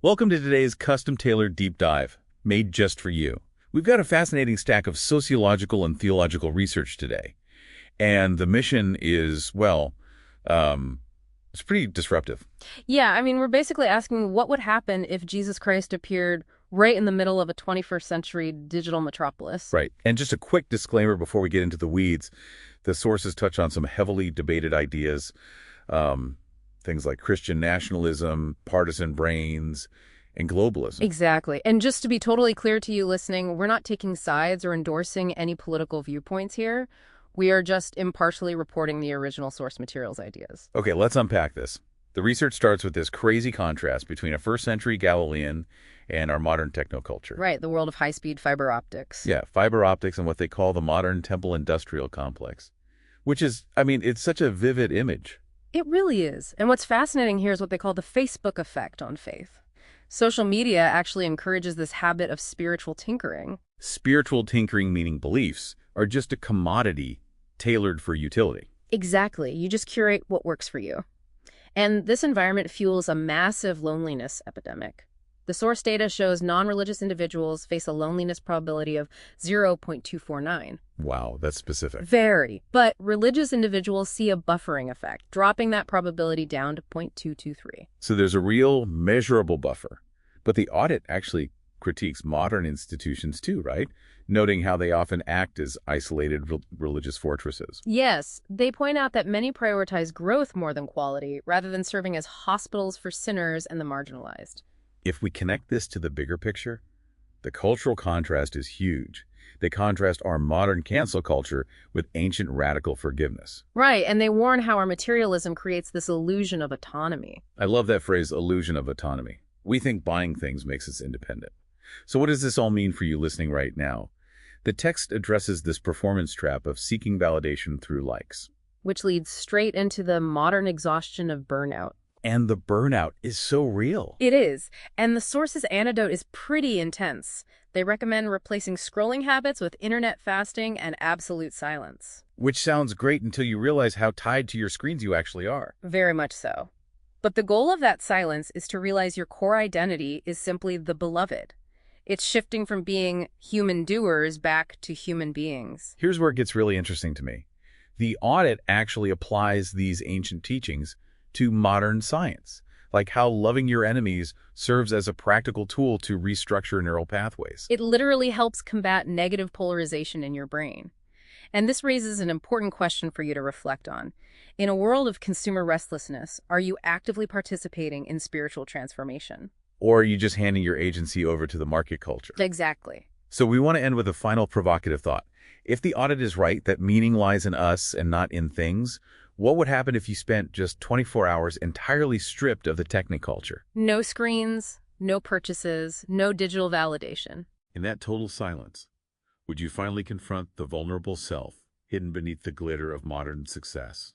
Welcome to today's custom-tailored deep dive, made just for you. We've got a fascinating stack of sociological and theological research today, and the mission is, well, it's pretty disruptive. Yeah, I mean, we're basically asking what would happen if Jesus Christ appeared right in the middle of a 21st century digital metropolis. Right. And just a quick disclaimer before we get into the weeds, the sources touch on some heavily debated ideas, things like Christian nationalism, partisan brains, and globalism. Exactly. And just to be totally clear to you listening, we're not taking sides or endorsing any political viewpoints here. We are just impartially reporting the original source material's ideas. Okay, let's unpack this. The research starts with this crazy contrast between a first-century Galilean and our modern technoculture. Right, the world of high-speed fiber optics. Yeah, fiber optics and what they call the modern temple industrial complex, which is, I mean, it's such a vivid image. It really is. And what's fascinating here is what they call the Facebook effect on faith. Social media actually encourages this habit of spiritual tinkering. Spiritual tinkering, meaning beliefs, are just a commodity tailored for utility. Exactly. You just curate what works for you. And this environment fuels a massive loneliness epidemic. The source data shows non-religious individuals face a loneliness probability of 0.249. Wow, that's specific. Very. But religious individuals see a buffering effect, dropping that probability down to 0.223. So there's a real measurable buffer. But the audit actually critiques modern institutions too, right? Noting how they often act as isolated religious fortresses. Yes, they point out that many prioritize growth more than quality, rather than serving as hospitals for sinners and the marginalized. If we connect this to the bigger picture, the cultural contrast is huge. They contrast our modern cancel culture with ancient radical forgiveness. Right, and they warn how our materialism creates this illusion of autonomy. I love that phrase, illusion of autonomy. We think buying things makes us independent. So what does this all mean for you listening right now? The text addresses this performance trap of seeking validation through likes. Which leads straight into the modern exhaustion of burnout. And the burnout is so real. It is, and the source's antidote is pretty intense. They recommend replacing scrolling habits with internet fasting and absolute silence. Which sounds great until you realize how tied to your screens you actually are. Very much so. But the goal of that silence is to realize your core identity is simply the beloved. It's shifting from being human doers back to human beings. Here's where it gets really interesting to me. The audit actually applies these ancient teachings to modern science, like how loving your enemies serves as a practical tool to restructure neural pathways. It literally helps combat negative polarization in your brain. And this raises an important question for you to reflect on. In a world of consumer restlessness, are you actively participating in spiritual transformation? Or are you just handing your agency over to the market culture? Exactly. So we want to end with a final provocative thought. If the audit is right, that meaning lies in us and not in things, what would happen if you spent just 24 hours entirely stripped of the techniculture? No screens, no purchases, no digital validation. In that total silence, would you finally confront the vulnerable self hidden beneath the glitter of modern success?